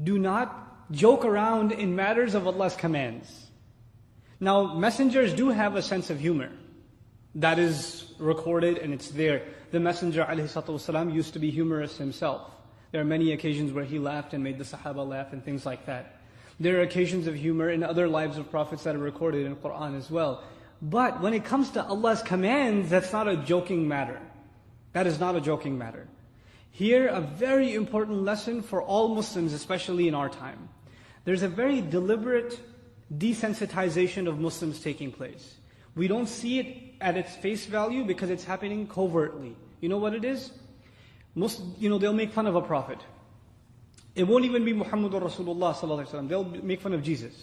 do not joke around in matters of Allah's commands. Now, messengers do have a sense of humor. That is recorded and it's there. The Messenger ﷺ used to be humorous himself. There are many occasions where he laughed and made the Sahaba laugh and things like that. There are occasions of humor in other lives of prophets that are recorded in Qur'an as well. But when it comes to Allah's commands, that's not a joking matter. That is not a joking matter. Here, a very important lesson for all Muslims, especially in our time. There's a very deliberate desensitization of Muslims taking place. We don't see it at its face value because it's happening covertly. You know what it is? They'll make fun of a prophet. It won't even be Muhammadur Rasulullah sallallahu alaihi wasallam. They'll make fun of Jesus.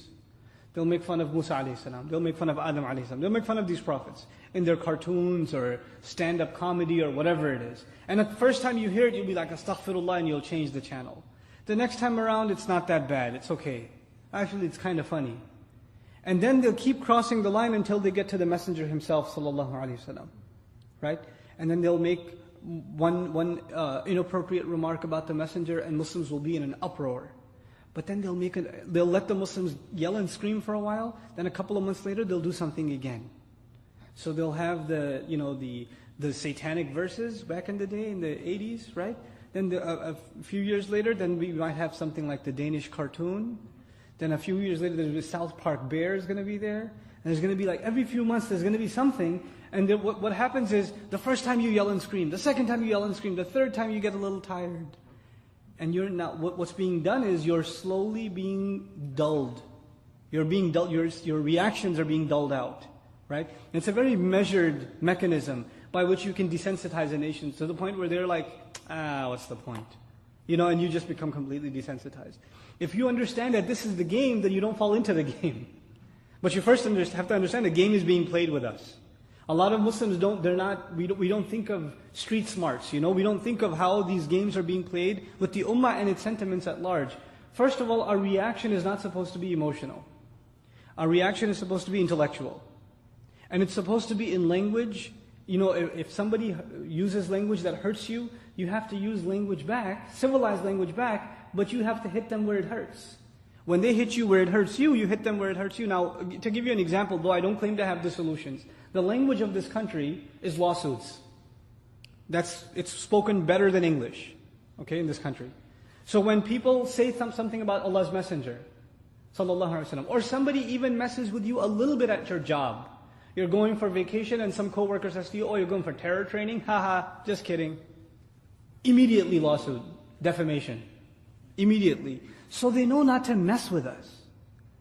They'll make fun of Musa alayhi salam. They'll make fun of Adam alayhi salam. They'll make fun of these prophets in their cartoons or stand-up comedy or whatever it is. And the first time you hear it, you'll be like, astaghfirullah, and you'll change the channel. The next time around, it's not that bad. It's okay. Actually, it's kind of funny. And then they'll keep crossing the line until they get to the Messenger himself, sallallahu alaihi wasallam, right? And then they'll make one inappropriate remark about the Messenger, and Muslims will be in an uproar. But then they'll let the Muslims yell and scream for a while. Then a couple of months later, they'll do something again. So they'll have the satanic verses back in the day, in the 80s, right? Then a few years later, then we might have something like the Danish cartoon. Then a few years later, there's the South Park Bear is going to be there. And there's going to be like every few months, there's going to be something. And then what happens is, the first time you yell and scream, the second time you yell and scream, the third time you get a little tired. And you're not. What's being done is you're slowly being dulled. You're being dulled. Your reactions are being dulled out, right? And it's a very measured mechanism by which you can desensitize a nation to the point where they're like, what's the point? And you just become completely desensitized. If you understand that this is the game, then you don't fall into the game. But you first have to understand the game is being played with us. A lot of Muslims we don't think of street smarts, we don't think of how these games are being played with the ummah and its sentiments at large. First of all, our reaction is not supposed to be emotional. Our reaction is supposed to be intellectual. And it's supposed to be in language. If somebody uses language that hurts you, you have to use language back, civilized language back, but you have to hit them where it hurts. When they hit you where it hurts you, you hit them where it hurts you. Now, to give you an example, though I don't claim to have the solutions, the language of this country is lawsuits. It's spoken better than English, in this country. So when people say something about Allah's Messenger, sallallahu alaihi wasallam, or somebody even messes with you a little bit at your job, you're going for vacation and some coworker says to you, you're going for terror training? Haha, just kidding. Immediately lawsuit, defamation. Immediately. So they know not to mess with us.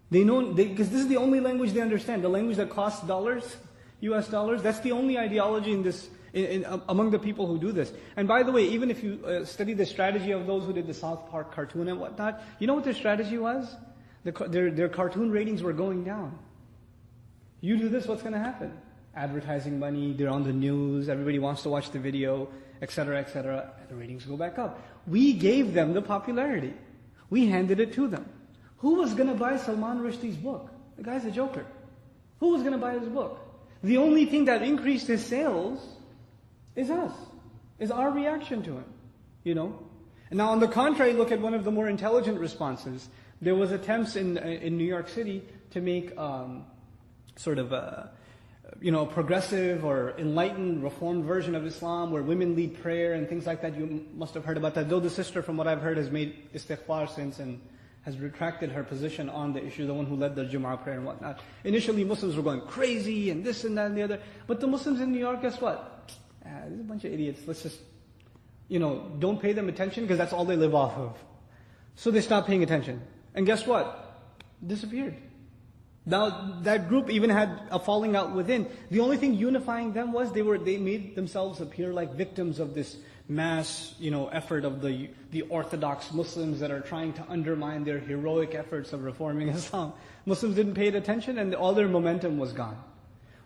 They know, because this is the only language they understand. The language that costs dollars, US dollars, that's the only ideology among the people who do this. And by the way, even if you study the strategy of those who did the South Park cartoon and whatnot, you know what their strategy was? Their cartoon ratings were going down. You do this, what's going to happen? Advertising money, they're on the news, everybody wants to watch the video, etc., etc. And the ratings go back up. We gave them the popularity. We handed it to them. Who was going to buy Salman Rushdie's book? The guy's a joker. Who was going to buy his book? The only thing that increased his sales is us, is our reaction to him, And now on the contrary, look at one of the more intelligent responses. There was attempts in New York City to make a progressive or enlightened, reformed version of Islam where women lead prayer and things like that. You must have heard about that. Though the sister, from what I've heard, has made istighfar since and has retracted her position on the issue, the one who led the Jumu'ah prayer and whatnot. Initially, Muslims were going crazy and this and that and the other. But the Muslims in New York, guess what? There's a bunch of idiots. Let's just, don't pay them attention because that's all they live off of. So they stopped paying attention. And guess what? Disappeared. Now, that group even had a falling out within. The only thing unifying them was they made themselves appear like victims of this mass, effort of the orthodox Muslims that are trying to undermine their heroic efforts of reforming Islam. Muslims didn't pay attention and all their momentum was gone.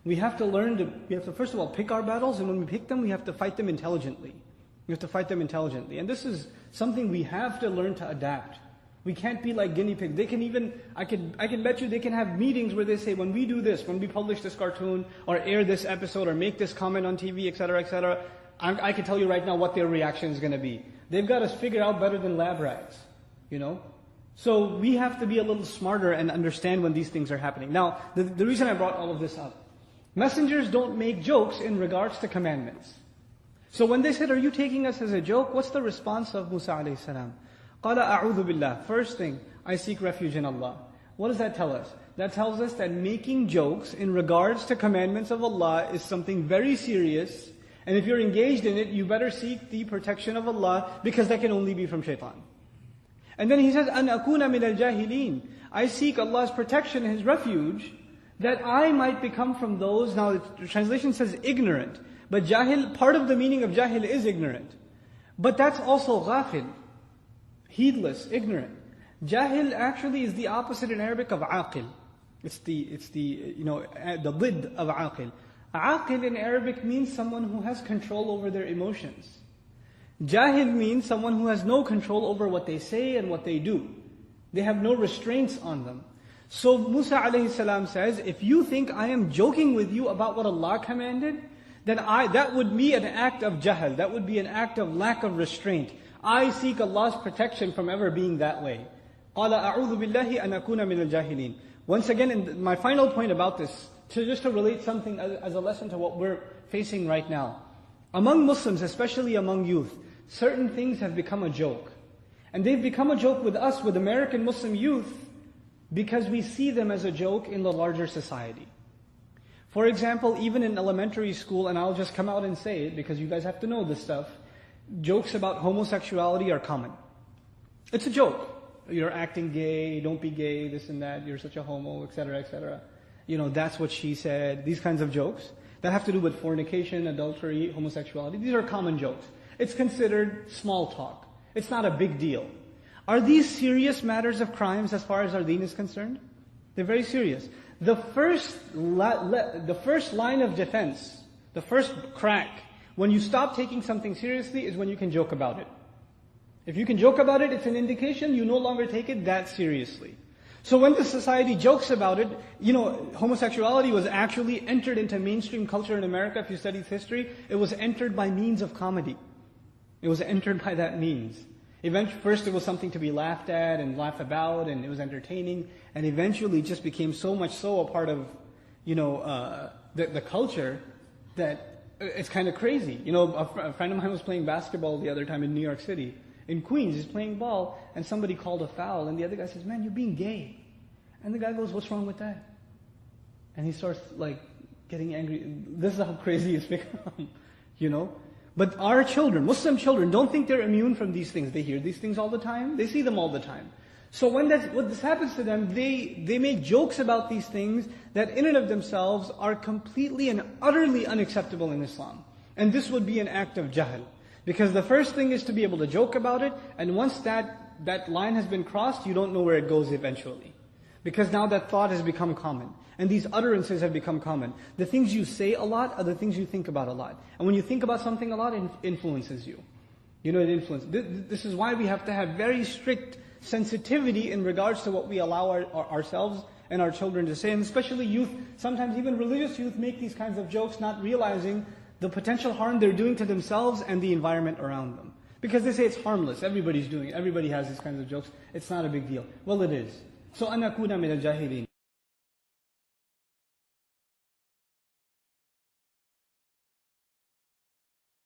We have to first of all pick our battles, and when we pick them, we have to fight them intelligently. We have to fight them intelligently. And this is something we have to learn to adapt. We can't be like guinea pigs. They can even, I can bet you they can have meetings where they say, when we do this, when we publish this cartoon, or air this episode, or make this comment on TV, etc., I can tell you right now what their reaction is going to be. They've got us figured out better than lab rats. you know. So we have to be a little smarter and understand when these things are happening. Now, the reason I brought all of this up, messengers don't make jokes in regards to commandments. So when they said, are you taking us as a joke? What's the response of Musa alayhi salam? قَالَ أَعُوذُ بِاللَّهِ. First thing, I seek refuge in Allah. What does that tell us? That tells us that making jokes in regards to commandments of Allah is something very serious. And if you're engaged in it, you better seek the protection of Allah, because that can only be from shaitan. And then he says, أَنْ أَكُونَ مِنَ الْجَاهِلِينَ. I seek Allah's protection, His refuge, that I might become from those. Now the translation says ignorant. But jahil, part of the meaning of jahil is ignorant. But that's also ghafil, heedless, ignorant. Jahil actually is the opposite in Arabic of aqil. It's the ضد of aqil. Aqil in Arabic means someone who has control over their emotions. Jahil means someone who has no control over what they say and what they do. They have no restraints on them. So Musa alayhi salam says, if you think I am joking with you about what Allah commanded, then that would be an act of jahl. That would be an act of lack of restraint. I seek Allah's protection from ever being that way. قَالَ أَعُوذُ بِاللَّهِ أَنْ أَكُونَ مِنَ الْجَاهِلِينَ. Once again, my final point about this, just to relate something as a lesson to what we're facing right now. Among Muslims, especially among youth, certain things have become a joke. And they've become a joke with us, with American Muslim youth, because we see them as a joke in the larger society. For example, even in elementary school, and I'll just come out and say it because you guys have to know this stuff, jokes about homosexuality are common. It's a joke. You're acting gay, don't be gay, this and that, you're such a homo, etc., etc. That's what she said. These kinds of jokes that have to do with fornication, adultery, homosexuality. These are common jokes. It's considered small talk. It's not a big deal. Are these serious matters of crimes as far as our deen is concerned? They're very serious. The first line of defense, the first crack, when you stop taking something seriously is when you can joke about it. If you can joke about it, it's an indication you no longer take it that seriously. So when the society jokes about it, homosexuality was actually entered into mainstream culture in America. If you study history, it was entered by means of comedy. It was entered by that means. First it was something to be laughed at and laughed about, and it was entertaining, and eventually it just became so much so a part of, the culture that it's kind of crazy. A friend of mine was playing basketball the other time in New York City. In Queens, he's playing ball, and somebody called a foul, and the other guy says, "Man, you're being gay." And the guy goes, "What's wrong with that?" And he starts getting angry. This is how crazy it's become, But our children, Muslim children, don't think they're immune from these things. They hear these things all the time. They see them all the time. So when this happens to them, they make jokes about these things that in and of themselves are completely and utterly unacceptable in Islam. And this would be an act of jahl. Because the first thing is to be able to joke about it, and once that line has been crossed, you don't know where it goes eventually. Because now that thought has become common. And these utterances have become common. The things you say a lot are the things you think about a lot. And when you think about something a lot, it influences you. It influences. This is why we have to have very strict sensitivity in regards to what we allow ourselves and our children to say. And especially youth, sometimes even religious youth make these kinds of jokes, not realizing the potential harm they're doing to themselves and the environment around them. Because they say it's harmless, everybody's doing it, everybody has these kinds of jokes, it's not a big deal. Well, it is. So, أَنْ أَكُونَ مِنَ الْجَاهِلِينَ.